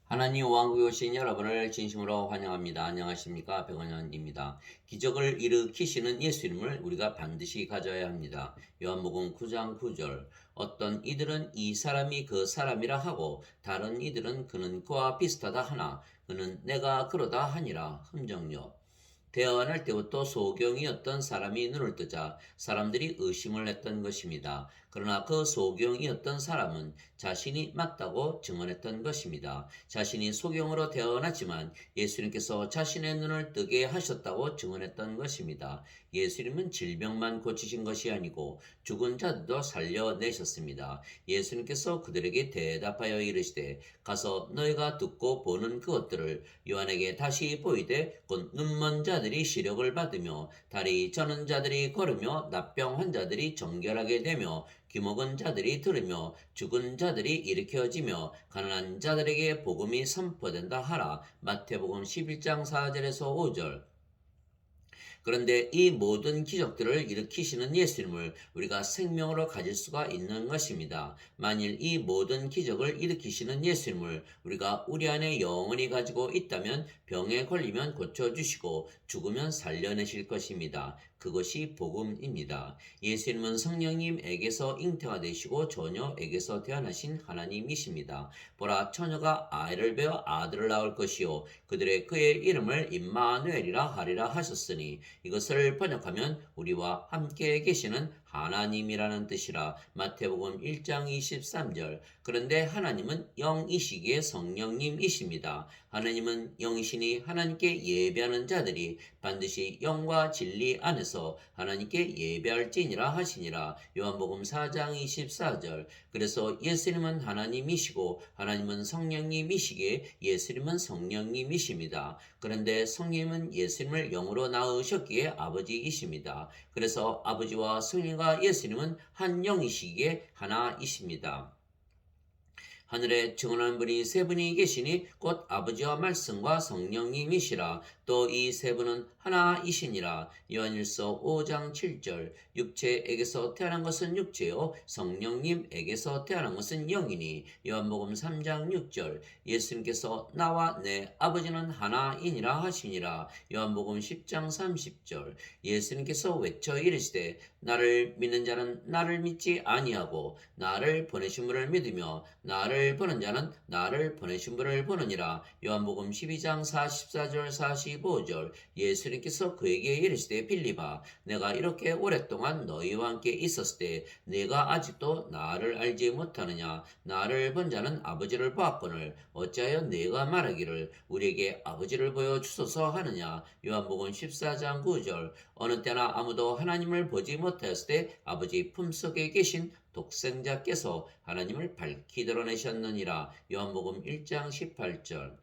하나님 왕국에 오신 여러분을 진심으로 환영합니다. 안녕하십니까? 백원현입니다. 기적을 일으키시는 예수님을 우리가 반드시 가져야 합니다. 요한복음 9장 9절. 어떤 이들은 이 사람이 그 사람이라 하고 다른 이들은 그는 그와 비슷하다 하나 그는 내가 그러다 하니라. 흠정요. 태어날 때부터 소경이었던 사람이 눈을 뜨자 사람들이 의심을 했던 것입니다. 그러나 그 소경이었던 사람은 자신이 맞다고 증언했던 것입니다. 자신이 소경으로 태어났지만 예수님께서 자신의 눈을 뜨게 하셨다고 증언했던 것입니다. 예수님은 질병만 고치신 것이 아니고 죽은 자들도 살려내셨습니다. 예수님께서 그들에게 대답하여 이르시되 가서 너희가 듣고 보는 그것들을 요한에게 다시 보이되 곧 눈먼 자들이 시력을 받으며 다리 저는 자들이 걸으며 납병 환자들이 정결하게 되며 귀먹은 자들이 들으며 죽은 자들이 일으켜지며 가난한 자들에게 복음이 선포된다 하라. 마태복음 11장 4절에서 5절. 그런데 이 모든 기적들을 일으키시는 예수님을 우리가 생명으로 가질 수가 있는 것입니다. 만일 이 모든 기적을 일으키시는 예수님을 우리가 우리 안에 영원히 가지고 있다면 병에 걸리면 고쳐주시고 죽으면 살려내실 것입니다. 그것이 복음입니다. 예수님은 성령님에게서 잉태가 되시고 처녀에게서 태어나신 하나님이십니다. 보라 처녀가 아이를 베어 아들을 낳을 것이요 그들의 그의 이름을 임마누엘이라 하리라 하셨으니 이것을 번역하면 우리와 함께 계시는 하나님이라는 뜻이라. 마태복음 1장 23절. 그런데 하나님은 영이시기에 성령님이십니다. 하나님은 영이시니 하나님께 예배하는 자들이 반드시 영과 진리 안에서 하나님께 예배할지니라 하시니라. 요한복음 4장 24절. 그래서 예수님은 하나님이시고 하나님은 성령님이시기에 예수님은 성령님이십니다. 그런데 성령님은 예수님을 영으로 낳으셨기에 아버지이십니다. 그래서 아버지와 성령과 예수님은 한 영이시기에 하나이십니다. 하늘에 증언하는 분이 세 분이 계시니 곧 아버지와 말씀과 성령님이시라. 또 이 세 분은 하나이시니라. 요한일서 5장 7절. 육체에게서 태어난 것은 육체요 성령님에게서 태어난 것은 영이니. 요한복음 3장 6절. 예수님께서 나와 내 아버지는 하나이니라 하시니라. 요한복음 10장 30절. 예수님께서 외쳐 이르시되 나를 믿는 자는 나를 믿지 아니하고 나를 보내신 분을 믿으며 나를 보는 자는 나를 보내신 분을 보느니라. 요한복음 12장 44절 45절. 예수님께서 그에게 이르시되 빌립아 내가 이렇게 오랫동안 너희와 함께 있었을 때 네가 아직도 나를 알지 못하느냐. 나를 본 자는 아버지를 보았거늘 어찌하여 네가 말하기를 우리에게 아버지를 보여주소서 하느냐. 요한복음 14장 9절. 어느 때나 아무도 하나님을 보지 못하였을 때 아버지 품속에 계신 독생자께서 하나님을 밝히 드러내셨느니라. 요한복음 1장 18절.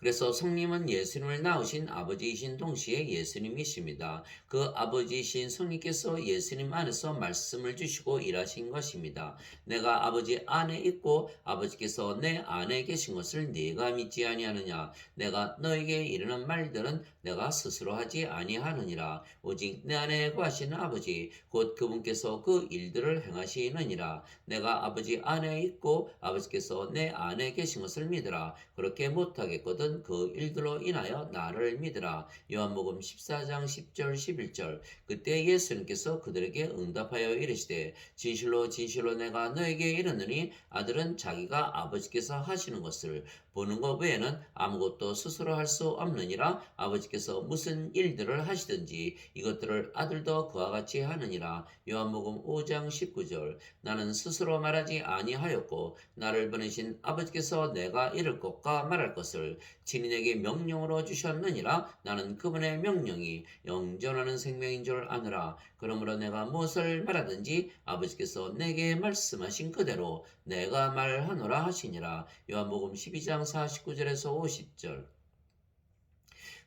그래서 성님은 예수님을 낳으신 아버지이신 동시에 예수님이십니다. 그 아버지이신 성님께서 예수님 안에서 말씀을 주시고 일하신 것입니다. 내가 아버지 안에 있고 아버지께서 내 안에 계신 것을 네가 믿지 아니하느냐. 내가 너에게 이르는 말들은 내가 스스로 하지 아니하느니라. 오직 내 안에 거하시는 아버지 곧 그분께서 그 일들을 행하시느니라. 내가 아버지 안에 있고 아버지께서 내 안에 계신 것을 믿으라. 그렇게 못하겠거든 그 일들로 인하여 나를 믿으라. 요한복음 14장 10절 11절. 그때 예수님께서 그들에게 응답하여 이르시되 진실로 진실로 내가 너에게 이르노니 아들은 자기가 아버지께서 하시는 것을 보는 것 외에는 아무것도 스스로 할 수 없느니라. 아버지께서 무슨 일들을 하시든지 이것들을 아들도 그와 같이 하느니라. 요한복음 5장 19절. 나는 스스로 말하지 아니하였고 나를 보내신 아버지께서 내가 이를 것과 말할 것을 친인에게 명령으로 주셨느니라. 나는 그분의 명령이 영전하는 생명인 줄 아느라. 그러므로 내가 무엇을 말하든지 아버지께서 내게 말씀하신 그대로 내가 말하노라 하시니라. 요한복음 12장 49절에서 50절.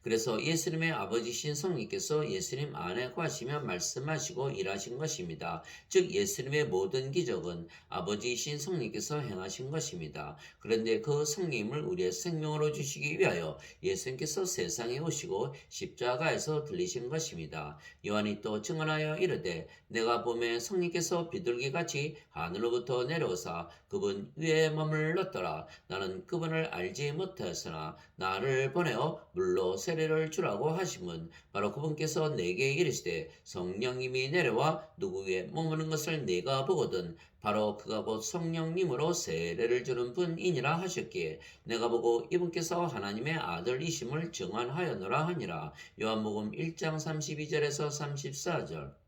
그래서 예수님의 아버지신 성령께서 예수님 안에 거하시며 말씀하시고 일하신 것입니다. 즉 예수님의 모든 기적은 아버지신 성령께서 행하신 것입니다. 그런데 그 성령님을 우리의 생명으로 주시기 위하여 예수님께서 세상에 오시고 십자가에서 들리신 것입니다. 요한이 또 증언하여 이르되 내가 보매 성령께서 비둘기같이 하늘로부터 내려오사 그분 위에 머물렀더라. 나는 그분을 알지 못하였으나 나를 보내어 물로 세례를 주라고 하심은 바로 그분께서 내게 이르시되 성령님이 내려와 누구 위에 머무는 것을 내가 보거든 바로 그가 곧 성령님으로 세례를 주는 분이니라 하셨기에 내가 보고 이분께서 하나님의 아들이심을 증언하였노라 하니라. 요한복음 1장 32절에서 34절.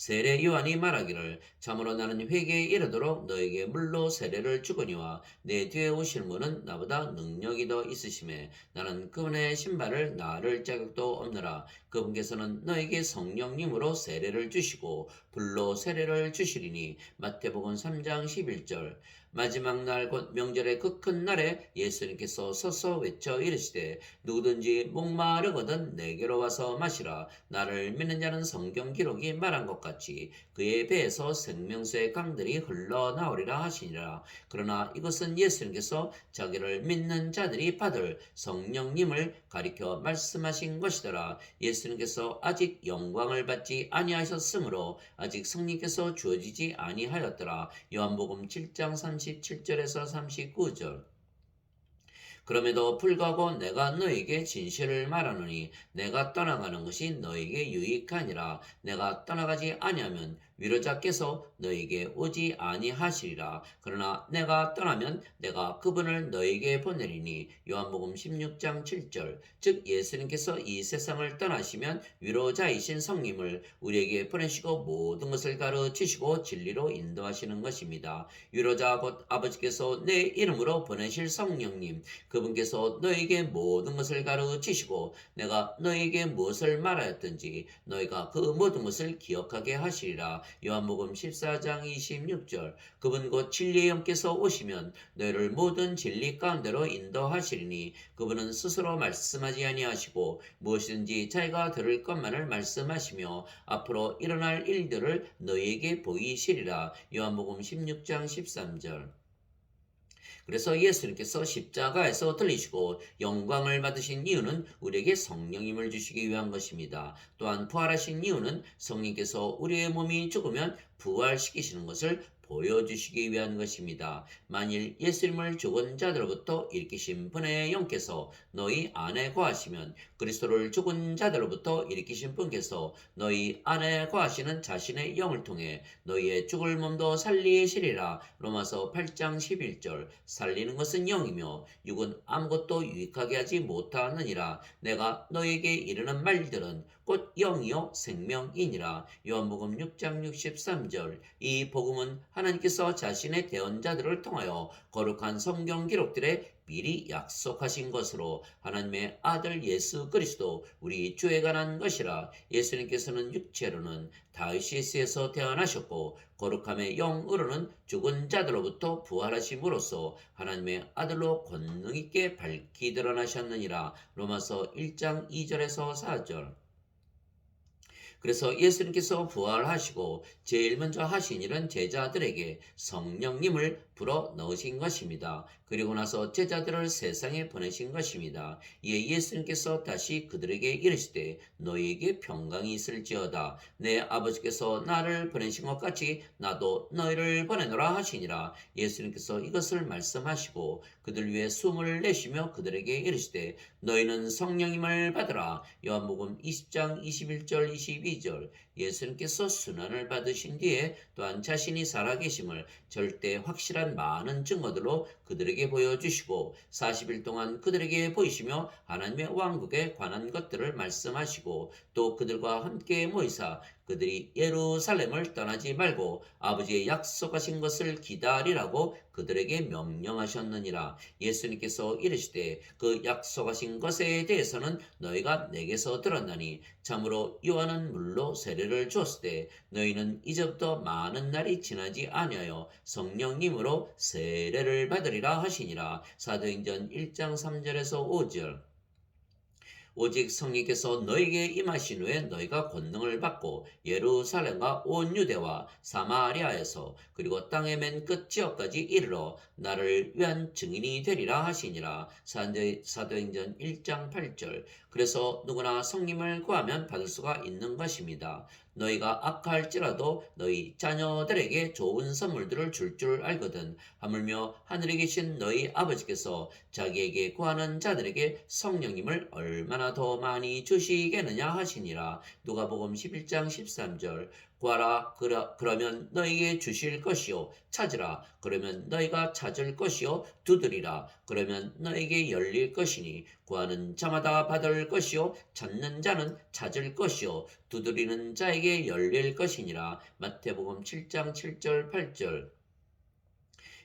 세례 요한이 말하기를 참으로 나는 회개에 이르도록 너에게 물로 세례를 주거니와 내 뒤에 오실 분은 나보다 능력이 더 있으심에 나는 그분의 신발을 나를 자격도 없느라. 그분께서는 너에게 성령님으로 세례를 주시고 불로 세례를 주시리니. 마태복음 3장 11절. 마지막 날 곧 명절의 그 큰 날에 예수님께서 서서 외쳐 이르시되 누구든지 목마르거든 내게로 와서 마시라. 나를 믿는 자는 성경 기록이 말한 것 같이 그의 배에서 생명수의 강들이 흘러나오리라 하시니라. 그러나 이것은 예수님께서 자기를 믿는 자들이 받을 성령님을 가리켜 말씀하신 것이더라. 예수님께서 아직 영광을 받지 아니하셨으므로 아직 성령께서 주어지지 아니하였더라. 요한복음 7장 37절에서 39절. 그럼에도 불구하고 내가 너에게 진실을 말하노니 내가 떠나가는 것이 너에게 유익하니라. 내가 떠나가지 아니하면 위로자께서 너에게 오지 아니하시리라. 그러나 내가 떠나면 내가 그분을 너에게 보내리니. 요한복음 16장 7절. 즉 예수님께서 이 세상을 떠나시면 위로자이신 성님을 우리에게 보내시고 모든 것을 가르치시고 진리로 인도하시는 것입니다. 위로자 곧 아버지께서 내 이름으로 보내실 성령님, 그분께서 너에게 모든 것을 가르치시고 내가 너에게 무엇을 말하였든지 너희가 그 모든 것을 기억하게 하시리라. 요한복음 14장 26절. 그분 곧 진리의 영께서 오시면 너희를 모든 진리 가운데로 인도하시리니. 그분은 스스로 말씀하지 아니하시고 무엇이든지 자기가 들을 것만을 말씀하시며 앞으로 일어날 일들을 너희에게 보이시리라. 요한복음 16장 13절. 그래서 예수님께서 십자가에서 들리시고 영광을 받으신 이유는 우리에게 성령님을 주시기 위한 것입니다. 또한 부활하신 이유는 성령께서 우리의 몸이 죽으면 부활시키시는 것을 보여주시기 위한 것입니다. 만일 예수님을 죽은 자들로부터 일으키신 분의 영께서 너희 안에 거하시면 그리스도를 죽은 자들로부터 일으키신 분께서 너희 안에 거하시는 자신의 영을 통해 너희의 죽을 몸도 살리시리라. 로마서 8장 11절. 살리는 것은 영이며 육은 아무것도 유익하게 하지 못하느니라. 내가 너에게 이르는 말들은 곧 영이요 생명이니라. 요한복음 6장 63절. 이 복음은 하나님께서 자신의 대언자들을 통하여 거룩한 성경 기록들에 미리 약속하신 것으로 하나님의 아들 예수 그리스도 우리 주에 관한 것이라. 예수님께서는 육체로는 다윗에서 태어나셨고 거룩함의 영으로는 죽은 자들로부터 부활하심으로써 하나님의 아들로 권능 있게 밝히 드러나셨느니라. 로마서 1장 2절에서 4절. 그래서 예수님께서 부활하시고 제일 먼저 하신 일은 제자들에게 성령님을 불어 넣으신 것입니다. 그리고 나서 제자들을 세상에 보내신 것입니다. 이에 예수님께서 다시 그들에게 이르시되 너희에게 평강이 있을지어다. 내 아버지께서 나를 보내신 것 같이 나도 너희를 보내노라 하시니라. 예수님께서 이것을 말씀하시고 그들 위해 숨을 내쉬며 그들에게 이르시되 너희는 성령님을 받으라. 요한복음 20장 21절 22절. 예수님께서 순환을 받으신 뒤에 또한 자신이 살아계심을 절대 확실한 많은 증거들로 그들에게 보여주시고 40일 동안 그들에게 보이시며 하나님의 왕국에 관한 것들을 말씀하시고 또 그들과 함께 모이사 그들이 예루살렘을 떠나지 말고 아버지의 약속하신 것을 기다리라고 그들에게 명령하셨느니라. 예수님께서 이르시되 그 약속하신 것에 대해서는 너희가 내게서 들었나니 참으로 요한은 물로 세례를 주었을 때 너희는 이제부터 많은 날이 지나지 아니하여 성령님으로 세례를 받으리라 하시니라. 사도행전 1장 3절에서 5절. 오직 성령께서 너에게 임하신 후에 너희가 권능을 받고 예루살렘과 온 유대와 사마리아에서 그리고 땅의 맨 끝 지역까지 이르러 나를 위한 증인이 되리라 하시니라. 사도행전 1장 8절. 그래서 누구나 성령을 구하면 받을 수가 있는 것입니다. 너희가 악할지라도 너희 자녀들에게 좋은 선물들을 줄 알거든. 하물며 하늘에 계신 너희 아버지께서 자기에게 구하는 자들에게 성령님을 얼마나 더 많이 주시겠느냐 하시니라. 누가복음 11장 13절. 구하라 그러면 너희에게 주실 것이요, 찾으라 그러면 너희가 찾을 것이요, 두드리라 그러면 너희에게 열릴 것이니 구하는 자마다 받을 것이요, 찾는 자는 찾을 것이요, 두드리는 자에게 열릴 것이니라. 마태복음 7장 7절 8절.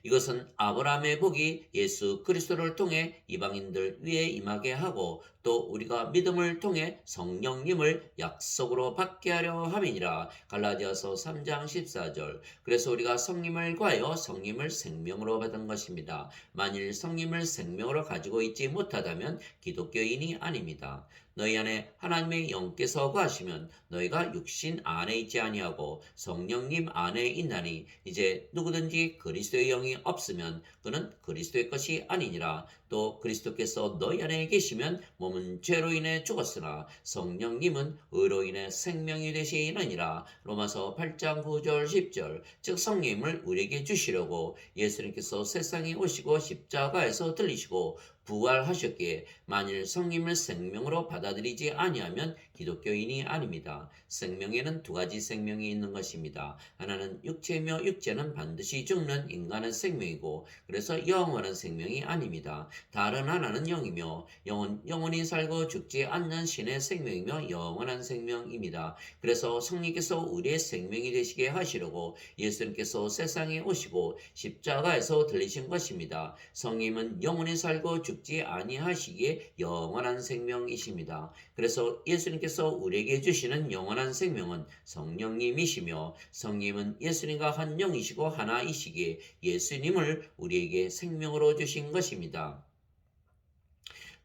이것은 아브라함의 복이 예수 그리스도를 통해 이방인들 위에 임하게 하고 또 우리가 믿음을 통해 성령님을 약속으로 받게 하려 함이니라. 갈라디아서 3장 14절. 그래서 우리가 성령을 구하여 성령을 생명으로 받은 것입니다. 만일 성령을 생명으로 가지고 있지 못하다면 기독교인이 아닙니다. 너희 안에 하나님의 영께서 거하시면 너희가 육신 안에 있지 아니하고 성령님 안에 있나니 이제 누구든지 그리스도의 영이 없으면 그는 그리스도의 것이 아니니라. 또 그리스도께서 너희 안에 계시면 몸은 죄로 인해 죽었으나 성령님은 의로 인해 생명이 되시느니라. 로마서 8장 9절 10절. 즉 성령님을 우리에게 주시려고 예수님께서 세상에 오시고 십자가에서 들리시고 부활하셨기에 만일 성령을 생명으로 받아들이지 아니하면 기독교인이 아닙니다. 생명에는 두 가지 생명이 있는 것입니다. 하나는 육체이며 육체는 반드시 죽는 인간의 생명이고 그래서 영원한 생명이 아닙니다. 다른 하나는 영이며 영은 영원히 살고 죽지 않는 신의 생명이며 영원한 생명입니다. 그래서 성령께서 우리의 생명이 되시게 하시려고 예수님께서 세상에 오시고 십자가에서 들리신 것입니다. 성령은 영원히 살고 죽지 아니하시기에 영원한 생명이십니다. 그래서 예수님께서 우리에게 주시는 영원한 생명은 성령님이시며 성령은 예수님과 한 영이시고 하나이시기에 예수님을 우리에게 생명으로 주신 것입니다.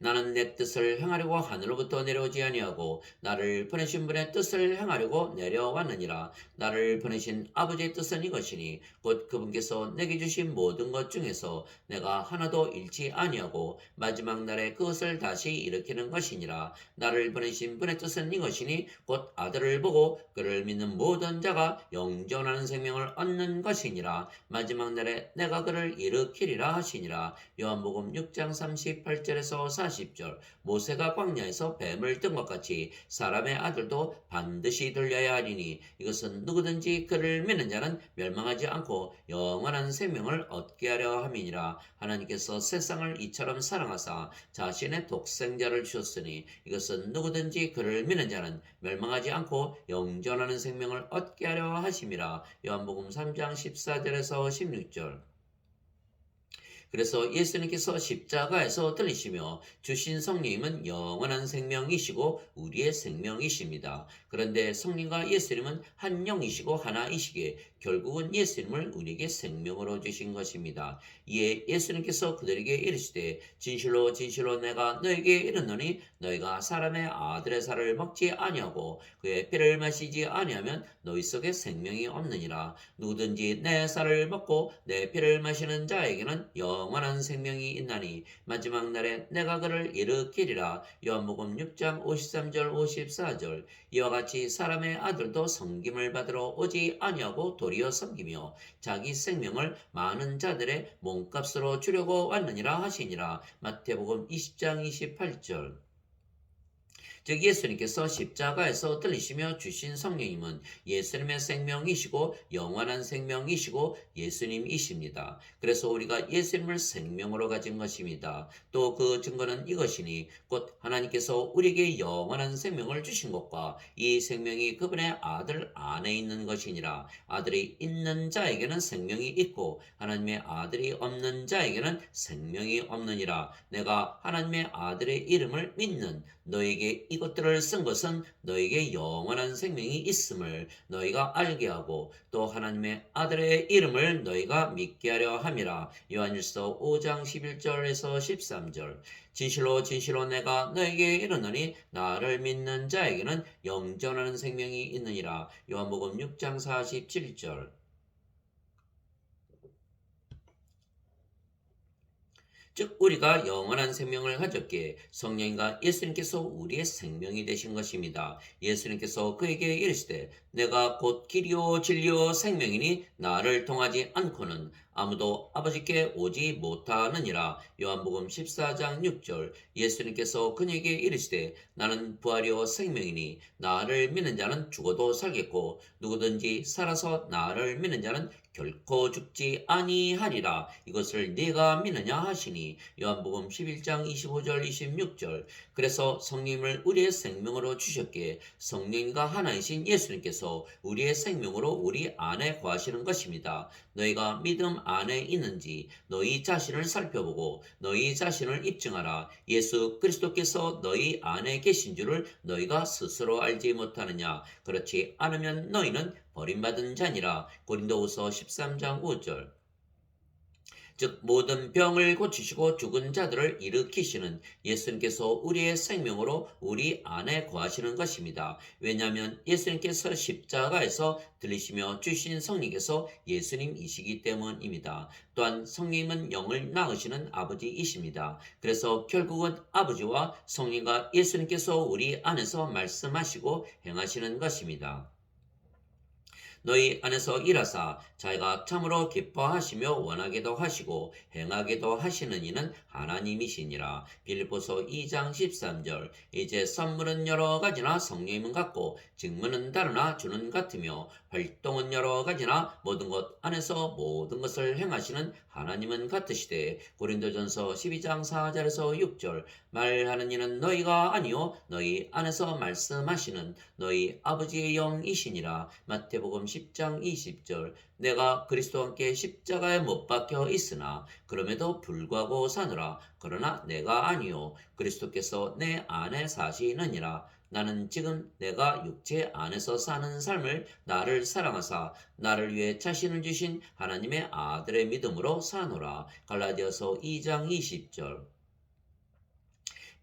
나는 내 뜻을 행하려고 하늘로부터 내려오지 아니하고 나를 보내신 분의 뜻을 행하려고 내려왔느니라. 나를 보내신 아버지의 뜻은 이것이니 곧 그분께서 내게 주신 모든 것 중에서 내가 하나도 잃지 아니하고 마지막 날에 그것을 다시 일으키는 것이니라. 나를 보내신 분의 뜻은 이것이니 곧 아들을 보고 그를 믿는 모든 자가 영존하는 생명을 얻는 것이니라. 마지막 날에 내가 그를 일으키리라 하시니라. 요한복음 6장 38절에서 40절. 모세가 광야에서 뱀을 뜬 것 같이 사람의 아들도 반드시 들려야 하리니 이것은 누구든지 그를 믿는 자는 멸망하지 않고 영원한 생명을 얻게 하려 함이니라. 하나님께서 세상을 이처럼 사랑하사 자신의 독생자를 주셨으니 이것은 누구든지 그를 믿는 자는 멸망하지 않고 영존하는 생명을 얻게 하려 하심이라. 요한복음 3장 14절에서 16절. 그래서 예수님께서 십자가에서 들리시며 주신 성령님은 영원한 생명이시고 우리의 생명이십니다. 그런데 성령과 예수님은 한 영이시고 하나이시기에 결국은 예수님을 우리에게 생명으로 주신 것입니다. 이에 예수님께서 그들에게 이르시되 진실로 진실로 내가 너에게 이르노니 너희가 사람의 아들의 살을 먹지 아니하고 그의 피를 마시지 아니하면 너희 속에 생명이 없느니라. 누구든지 내 살을 먹고 내 피를 마시는 자에게는 영원한 생명이 있나니 마지막 날에 내가 그를 일으키리라. 요한복음 6장 53절 54절. 이와 같이 사람의 아들도 섬김을 받으러 오지 아니하고 도리어 섬기며 자기 생명을 많은 자들의 몸값으로 주려고 왔느니라 하시니라. 마태복음 20장 28절. 즉 예수님께서 십자가에서 들리시며 주신 성령님은 예수님의 생명이시고 영원한 생명이시고 예수님이십니다. 그래서 우리가 예수님을 생명으로 가진 것입니다. 또 그 증거는 이것이니 곧 하나님께서 우리에게 영원한 생명을 주신 것과 이 생명이 그분의 아들 안에 있는 것이니라. 아들이 있는 자에게는 생명이 있고 하나님의 아들이 없는 자에게는 생명이 없느니라. 내가 하나님의 아들의 이름을 믿는 너에게 이것들을 쓴 것은 너에게 영원한 생명이 있음을 너희가 알게 하고 또 하나님의 아들의 이름을 너희가 믿게 하려 함이라. 요한일서 5장 11절에서 13절. 진실로 진실로 내가 너에게 이르노니 나를 믿는 자에게는 영전하는 생명이 있느니라. 요한복음 6장 47절. 즉 우리가 영원한 생명을 가졌기에 성령과 예수님께서 우리의 생명이 되신 것입니다. 예수님께서 그에게 이르시되 내가 곧 길이요 진리요 생명이니 나를 통하지 않고는 아무도 아버지께 오지 못하느니라. 요한복음 14장 6절. 예수님께서 그에게 이르시되 나는 부활이요 생명이니 나를 믿는 자는 죽어도 살겠고 누구든지 살아서 나를 믿는 자는 결코 죽지 아니하리라. 이것을 네가 믿느냐 하시니. 요한복음 11장 25절 26절. 그래서 성령을 우리의 생명으로 주셨기에 성령과 하나이신 예수님께서 우리의 생명으로 우리 안에 거하시는 것입니다. 너희가 믿음 안에 있는지 너희 자신을 살펴보고 너희 자신을 입증하라. 예수 그리스도께서 너희 안에 계신 줄을 너희가 스스로 알지 못하느냐. 그렇지 않으면 너희는 버림받은 자니라. 고린도후서 13장 5절. 즉 모든 병을 고치시고 죽은 자들을 일으키시는 예수님께서 우리의 생명으로 우리 안에 거하시는 것입니다. 왜냐하면 예수님께서 십자가에서 들리시며 주신 성령께서 예수님이시기 때문입니다. 또한 성령은 영을 낳으시는 아버지이십니다. 그래서 결국은 아버지와 성령과 예수님께서 우리 안에서 말씀하시고 행하시는 것입니다. 너희 안에서 일하사 자기가 참으로 기뻐하시며 원하게도 하시고 행하게도 하시는 이는 하나님이시니라. 빌립보서 2장 13절. 이제 선물은 여러 가지나 성령님은 같고 직무는 다르나 주는 같으며 활동은 여러 가지나 모든 것 안에서 모든 것을 행하시는 하나님은 같으시되. 고린도전서 12장 4절에서 6절. 말하는 이는 너희가 아니요 너희 안에서 말씀하시는 너희 아버지의 영이시니라. 마태복음 10장 20절. 내가 그리스도와 함께 십자가에 못 박혀 있으나 그럼에도 불구하고 사느라. 그러나 내가 아니요 그리스도께서 내 안에 사시느니라. 나는 지금 내가 육체 안에서 사는 삶을 나를 사랑하사 나를 위해 자신을 주신 하나님의 아들의 믿음으로 사노라. 갈라디아서 2장 20절.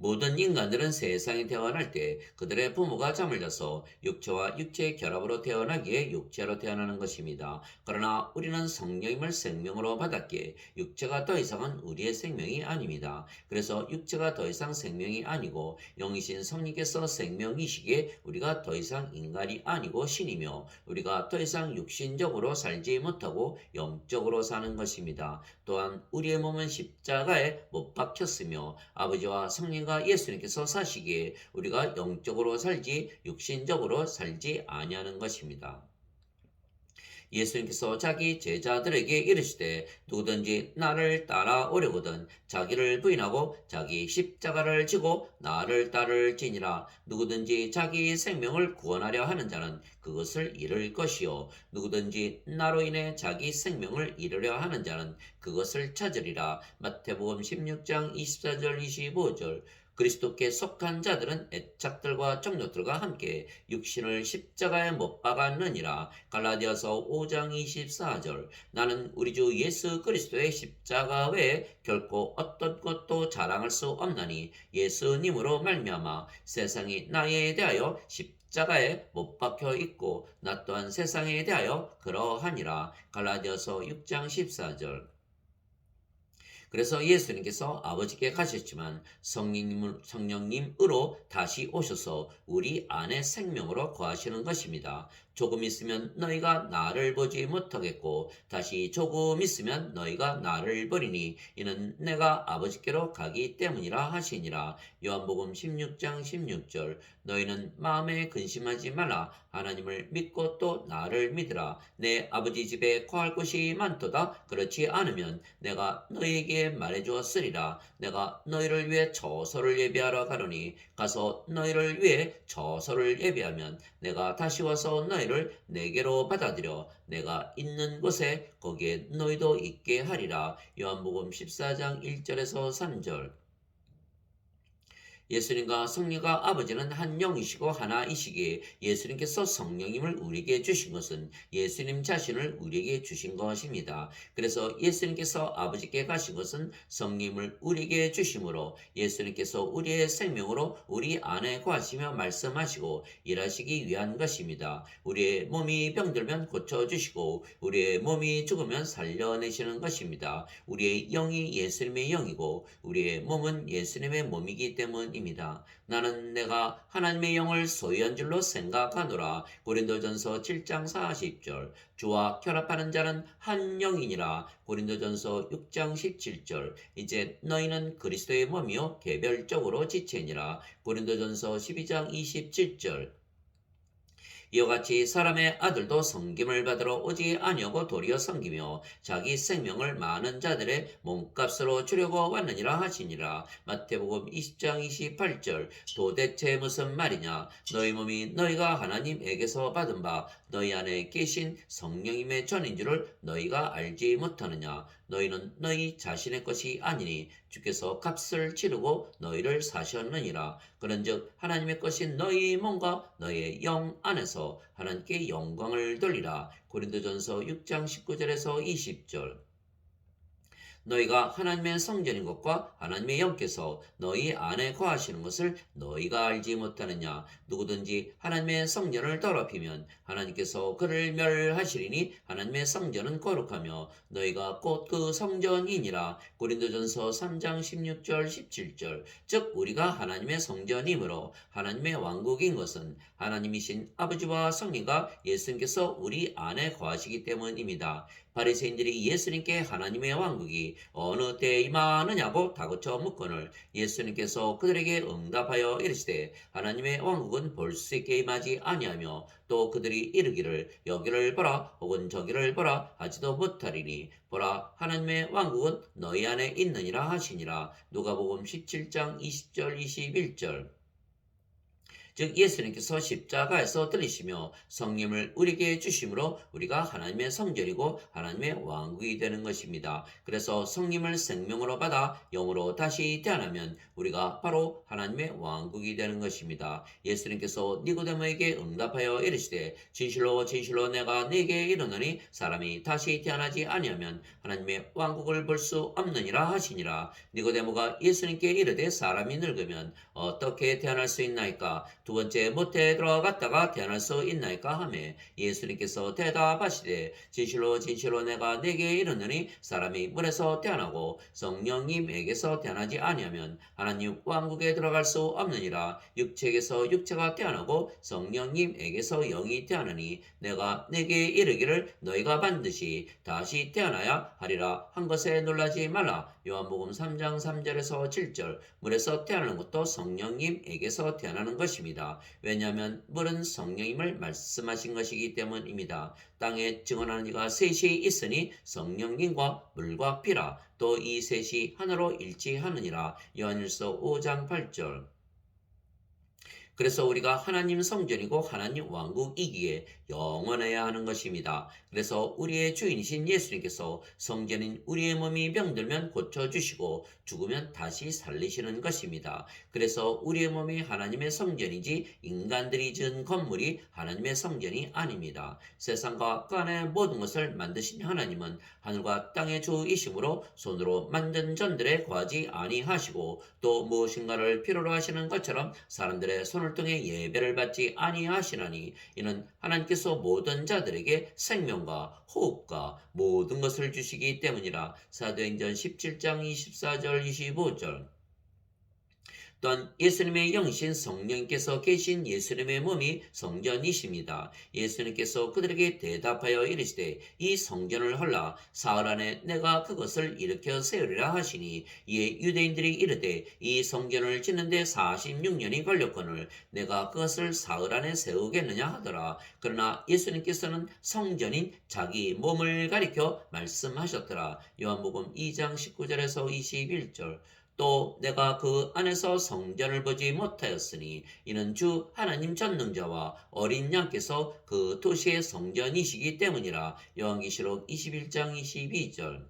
모든 인간들은 세상에 태어날 때 그들의 부모가 잠을 자서 육체와 육체의 결합으로 태어나기에 육체로 태어나는 것입니다. 그러나 우리는 성령님을 생명으로 받았기에 육체가 더 이상은 우리의 생명이 아닙니다. 그래서 육체가 더 이상 생명이 아니고 영이신 성령께서 생명이시기에 우리가 더 이상 인간이 아니고 신이며 우리가 더 이상 육신적으로 살지 못하고 영적으로 사는 것입니다. 또한 우리의 몸은 십자가에 못 박혔으며 아버지와 성령과 예수님께서 사시기에 우리가 영적으로 살지 육신적으로 살지 아니하는 것입니다. 예수님께서 자기 제자들에게 이르시되 누구든지 나를 따라오려거든 자기를 부인하고 자기 십자가를 지고 나를 따를지니라. 누구든지 자기 생명을 구원하려 하는 자는 그것을 잃을 것이요 누구든지 나로 인해 자기 생명을 잃으려 하는 자는 그것을 찾으리라. 마태복음 16장 24절 25절. 그리스도께 속한 자들은 애착들과 정욕들과 함께 육신을 십자가에 못 박았느니라. 갈라디아서 5장 24절. 나는 우리 주 예수 그리스도의 십자가 외에 결코 어떤 것도 자랑할 수 없나니 예수님으로 말미암아 세상이 나에 대하여 십자가에 못 박혀 있고 나 또한 세상에 대하여 그러하니라. 갈라디아서 6장 14절. 그래서 예수님께서 아버지께 가셨지만 성령님으로 다시 오셔서 우리 안에 생명으로 거하시는 것입니다. 조금 있으면 너희가 나를 보지 못하겠고 다시 조금 있으면 너희가 나를 버리니 이는 내가 아버지께로 가기 때문이라 하시니라. 요한복음 16장 16절. 너희는 마음에 근심하지 말라. 하나님을 믿고 또 나를 믿으라. 내 아버지 집에 거할 곳이 많도다. 그렇지 않으면 내가 너희에게 말해주었으리라. 내가 너희를 위해 처소를 예비하러 가노니 가서 너희를 위해 처소를 예비하면 내가 다시 와서 너희를 내게로 받아들여 내가 있는 곳에 거기에 너희도 있게 하리라. 요한복음 14장 1절에서 3절. 예수님과 성령과 아버지는 한 영이시고 하나이시기에 예수님께서 성령님을 우리에게 주신 것은 예수님 자신을 우리에게 주신 것입니다. 그래서 예수님께서 아버지께 가신 것은 성령님을 우리에게 주심으로 예수님께서 우리의 생명으로 우리 안에 거하시며 말씀하시고 일하시기 위한 것입니다. 우리의 몸이 병들면 고쳐주시고 우리의 몸이 죽으면 살려내시는 것입니다. 우리의 영이 예수님의 영이고 우리의 몸은 예수님의 몸이기 때문입니다. 나는 내가 하나님의 영을 소유한 줄로 생각하노라. 고린도전서 7장 40절. 주와 결합하는 자는 한 영이니라. 고린도전서 6장 17절. 이제 너희는 그리스도의 몸이요 개별적으로 지체니라. 고린도전서 12장 27절. 이와 같이 사람의 아들도 섬김을 받으러 오지 아니하고 도리어 섬기며 자기 생명을 많은 자들의 몸값으로 주려고 왔느니라 하시니라. 마태복음 20장 28절. 도대체 무슨 말이냐? 너희 몸이 너희가 하나님에게서 받은 바 너희 안에 계신 성령님의 전인 줄을 너희가 알지 못하느냐? 너희는 너희 자신의 것이 아니니 주께서 값을 치르고 너희를 사셨느니라. 그런즉 하나님의 것인 너희 몸과 너희의 영 안에서 하나님께 영광을 돌리라. 고린도전서 6장 19절에서 20절. 너희가 하나님의 성전인 것과 하나님의 영께서 너희 안에 거하시는 것을 너희가 알지 못하느냐? 누구든지 하나님의 성전을 더럽히면 하나님께서 그를 멸하시리니 하나님의 성전은 거룩하며 너희가 곧 그 성전이니라. 고린도전서 3장 16절 17절. 즉 우리가 하나님의 성전이므로 하나님의 왕국인 것은 하나님이신 아버지와 성령과 예수님께서 우리 안에 거하시기 때문입니다. 바리새인들이 예수님께 하나님의 왕국이 어느 때에 임하느냐고 다그쳐 묻거늘 예수님께서 그들에게 응답하여 이르시되 하나님의 왕국은 볼 수 있게 임하지 아니하며 또 그들이 이르기를 여기를 보라 혹은 저기를 보라 하지도 못하리니 보라 하나님의 왕국은 너희 안에 있느니라 하시니라. 누가복음 17장 20절 21절. 즉 예수님께서 십자가에서 들리시며 성령을 우리에게 주심으로 우리가 하나님의 성전이고 하나님의 왕국이 되는 것입니다. 그래서 성령을 생명으로 받아 영으로 다시 태어나면 우리가 바로 하나님의 왕국이 되는 것입니다. 예수님께서 니고데모에게 응답하여 이르시되 진실로 진실로 내가 네게 이르노니 사람이 다시 태어나지 아니하면 하나님의 왕국을 볼 수 없느니라 하시니라. 니고데모가 예수님께 이르되 사람이 늙으면 어떻게 태어날 수 있나이까? 두 번째 모태에 들어갔다가 태어날 수 있나이까 하매 예수님께서 대답하시되 진실로 진실로 내가 네게 이르노니 사람이 물에서 태어나고 성령님에게서 태어나지 아니하면 하나님 왕국에 들어갈 수 없느니라. 육체에게서 육체가 태어나고 성령님에게서 영이 태어나니 내가 네게 이르기를 너희가 반드시 다시 태어나야 하리라 한 것에 놀라지 말라. 요한복음 3장 3절에서 7절. 물에서 태어나는 것도 성령님에게서 태어나는 것입니다. 왜냐하면 물은 성령님을 말씀하신 것이기 때문입니다. 땅에 증언하는 이가 셋이 있으니 성령님과 물과 피라. 또 이 셋이 하나로 일치하느니라. 요한일서 5장 8절. 그래서 우리가 하나님 성전이고 하나님 왕국이기에 영원해야 하는 것입니다. 그래서 우리의 주인이신 예수님께서 성전인 우리의 몸이 병들면 고쳐주시고 죽으면 다시 살리시는 것입니다. 그래서 우리의 몸이 하나님의 성전이지 인간들이 지은 건물이 하나님의 성전이 아닙니다. 세상과 그 안의 모든 것을 만드신 하나님은 하늘과 땅의 주이심으로 손으로 만든 전들에 거하지 아니하시고 또 무엇인가를 필요로 하시는 것처럼 사람들의 손을 통해 예배를 받지 아니하시나니 이는 하나님께서 모든 자들에게 생명과 호흡과 모든 것을 주시기 때문이라. 사도행전 17장 24절 25절. 또한 예수님의 영이신 성령께서 계신 예수님의 몸이 성전이십니다. 예수님께서 그들에게 대답하여 이르시되 이 성전을 헐라 사흘 안에 내가 그것을 일으켜 세우리라 하시니 이에 유대인들이 이르되 이 성전을 짓는데 46년이 걸렸거늘 내가 그것을 사흘 안에 세우겠느냐 하더라. 그러나 예수님께서는 성전인 자기 몸을 가리켜 말씀하셨더라. 요한복음 2장 19절에서 21절. 또 내가 그 안에서 성전을 보지 못하였으니 이는 주 하나님 전능자와 어린 양께서 그 도시의 성전이시기 때문이라. 요한계시록 21장 22절.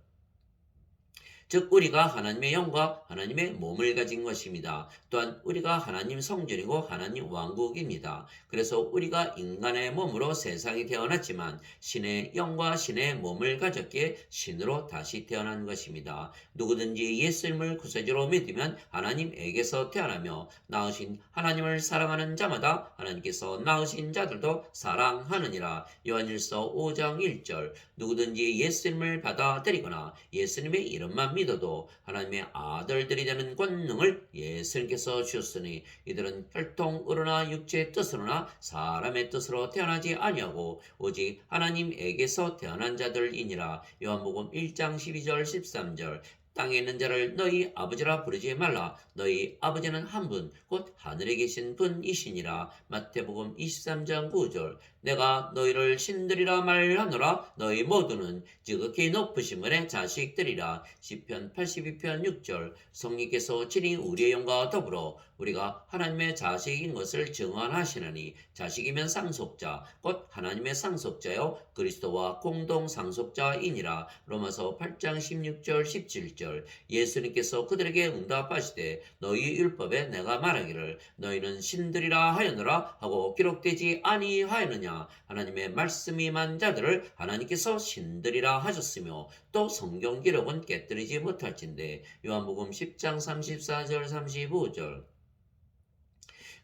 즉 우리가 하나님의 영과 하나님의 몸을 가진 것입니다. 또한 우리가 하나님 성전이고 하나님 왕국입니다. 그래서 우리가 인간의 몸으로 세상에 태어났지만 신의 영과 신의 몸을 가졌기에 신으로 다시 태어난 것입니다. 누구든지 예수님을 구세주로 믿으면 하나님에게서 태어나며 낳으신 하나님을 사랑하는 자마다 하나님께서 낳으신 자들도 사랑하느니라. 요한일서 5장 1절. 누구든지 예수님을 받아들이거나 예수님의 이름만 믿어도 하나님의 아들들이 되는 권능을 예수님께서 주셨으니 이들은 혈통으로나 육체의 뜻으로나 사람의 뜻으로 태어나지 아니하고 오직 하나님에게서 태어난 자들이니라. 요한복음 1장 12절 13절. 땅에 있는 자를 너희 아버지라 부르지 말라. 너희 아버지는 한 분, 곧 하늘에 계신 분이시니라. 마태복음 23장 9절. 내가 너희를 신들이라 말하노라. 너희 모두는 지극히 높으신 분의 자식들이라. 시편 82편 6절. 성령께서 친히 우리의 영과 더불어 우리가 하나님의 자식인 것을 증언하시나니 자식이면 상속자, 곧 하나님의 상속자요 그리스도와 공동 상속자이니라. 로마서 8장 16절 17절. 예수님께서 그들에게 응답하시되 너희 율법에 내가 말하기를 너희는 신들이라 하였노라 하고 기록되지 아니하였느냐. 하나님의 말씀이 임한 자들을 하나님께서 신들이라 하셨으며 또 성경 기록은 깨뜨리지 못할진대. 요한복음 10장 34절 35절.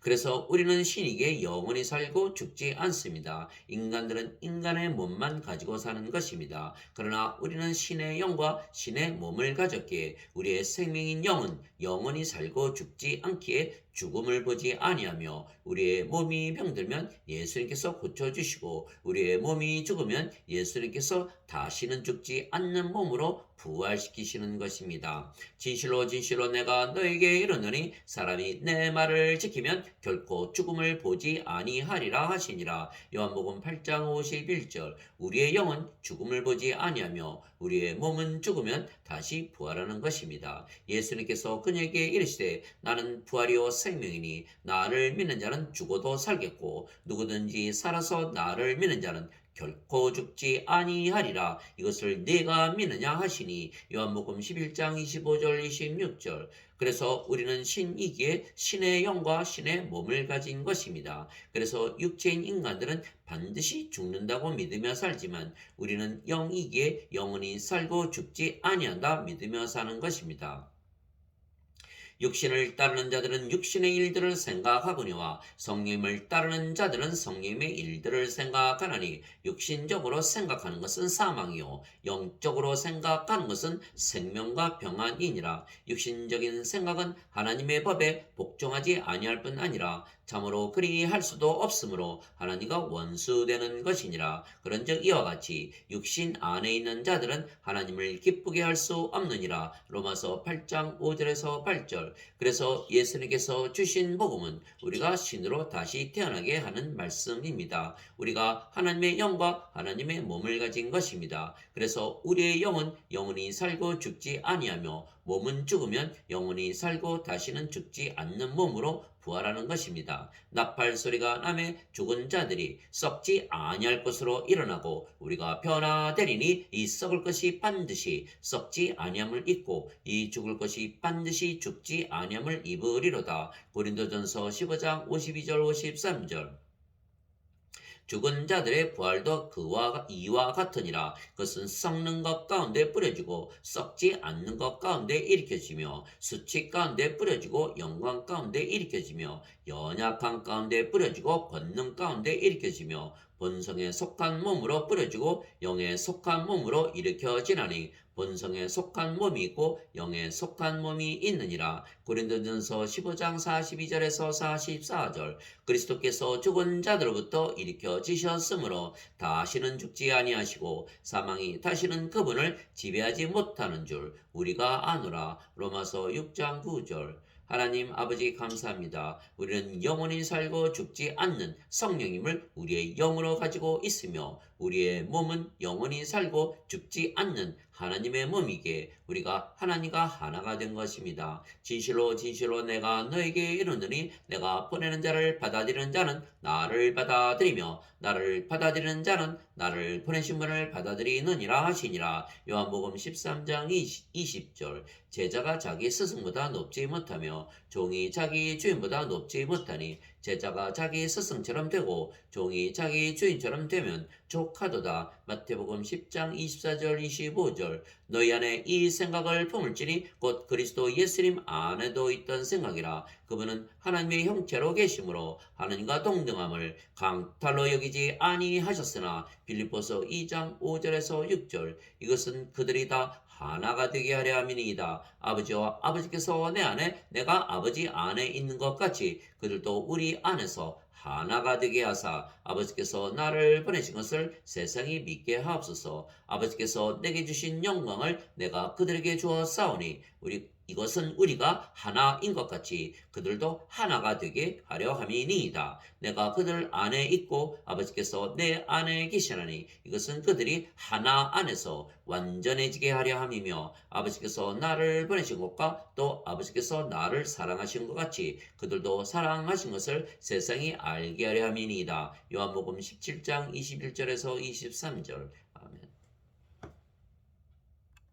그래서 우리는 신에게 영원히 살고 죽지 않습니다. 인간들은 인간의 몸만 가지고 사는 것입니다. 그러나 우리는 신의 영과 신의 몸을 가졌기에 우리의 생명인 영은 영원히 살고 죽지 않기에 죽음을 보지 아니하며 우리의 몸이 병들면 예수님께서 고쳐주시고 우리의 몸이 죽으면 예수님께서 다시는 죽지 않는 몸으로 부활시키시는 것입니다. 진실로 진실로 내가 너에게 이르노니 사람이 내 말을 지키면 결코 죽음을 보지 아니하리라 하시니라. 요한복음 8장 51절. 우리의 영은 죽음을 보지 아니하며 우리의 몸은 죽으면 다시 부활하는 것입니다. 예수님께서 그에게 이르시되 나는 부활이요 생명이니 나를 믿는 자는 죽어도 살겠고 누구든지 살아서 나를 믿는 자는 결코 죽지 아니하리라. 이것을 네가 믿느냐 하시니. 요한복음 11장 25절 26절. 그래서 우리는 신이기에 신의 영과 신의 몸을 가진 것입니다. 그래서 육체인 인간들은 반드시 죽는다고 믿으며 살지만 우리는 영이기에 영원히 살고 죽지 아니한다 믿으며 사는 것입니다. 육신을 따르는 자들은 육신의 일들을 생각하거니와 성령을 따르는 자들은 성령의 일들을 생각하나니 육신적으로 생각하는 것은 사망이요 영적으로 생각하는 것은 생명과 평안이니라. 육신적인 생각은 하나님의 법에 복종하지 아니할 뿐 아니라 참으로 그리할 수도 없으므로 하나님과 원수되는 것이니라. 그런즉 이와 같이 육신 안에 있는 자들은 하나님을 기쁘게 할 수 없느니라. 로마서 8장 5절에서 8절. 그래서 예수님께서 주신 복음은 우리가 신으로 다시 태어나게 하는 말씀입니다. 우리가 하나님의 영과 하나님의 몸을 가진 것입니다. 그래서 우리의 영은 영원히 살고 죽지 아니하며 몸은 죽으면 영원히 살고 다시는 죽지 않는 몸으로 부활하는 것입니다. 나팔 소리가 나매 죽은 자들이 썩지 아니할 것으로 일어나고 우리가 변화되리니 이 썩을 것이 반드시 썩지 아니함을 입고 이 죽을 것이 반드시 죽지 아니함을 입으리로다. 고린도전서 15장 52절 53절. 죽은 자들의 부활도 이와 같으니라. 그것은 썩는 것 가운데 뿌려지고 썩지 않는 것 가운데 일으켜지며 수치 가운데 뿌려지고 영광 가운데 일으켜지며 연약한 가운데 뿌려지고 권능 가운데 일으켜지며 본성에 속한 몸으로 뿌려지고 영에 속한 몸으로 일으켜지나니 본성에 속한 몸이 있고 영에 속한 몸이 있느니라. 고린도전서 15장 42절에서 44절. 그리스도께서 죽은 자들로부터 일으켜지셨으므로 다시는 죽지 아니하시고 사망이 다시는 그분을 지배하지 못하는 줄 우리가 아노라. 로마서 6장 9절. 하나님 아버지 감사합니다. 우리는 영원히 살고 죽지 않는 성령님을 우리의 영으로 가지고 있으며 우리의 몸은 영원히 살고 죽지 않는 하나님의 몸이기에 우리가 하나님과 하나가 된 것입니다. 진실로 진실로 내가 너에게 이르노니 내가 보내는 자를 받아들이는 자는 나를 받아들이며 나를 받아들이는 자는 나를 보내신 분을 받아들이느니라 하시니라. 요한복음 13장 20절. 제자가 자기 스승보다 높지 못하며 종이 자기 주인보다 높지 못하니 제자가 자기 스승처럼 되고 종이 자기 주인처럼 되면 족하도다. 마태복음 10장 24절 25절. 너희 안에 이 생각을 품을지니 곧 그리스도 예수님 안에도 있던 생각이라. 그분은 하나님의 형체로 계심으로 하나님과 동등함을 강탈로 여기지 아니하셨으나 빌립보서 2장 5절에서 6절. 이것은 그들이 다 하나가 되게 하려 함이니이다. 아버지와 아버지께서 내 안에 내가 아버지 안에 있는 것 같이 그들도 우리 안에서 하나가 되게 하사 아버지께서 나를 보내신 것을 세상이 믿게 하옵소서. 아버지께서 내게 주신 영광을 내가 그들에게 주어 싸우니 이것은 우리가 하나인 것 같이 그들도 하나가 되게 하려 함이니이다. 내가 그들 안에 있고 아버지께서 내 안에 계시나니 이것은 그들이 하나 안에서 완전해지게 하려 함이며 아버지께서 나를 보내신 것과 또 아버지께서 나를 사랑하신 것 같이 그들도 사랑하신 것을 세상이 알게 하려 함이니이다. 요한복음 17장 21절에서 23절.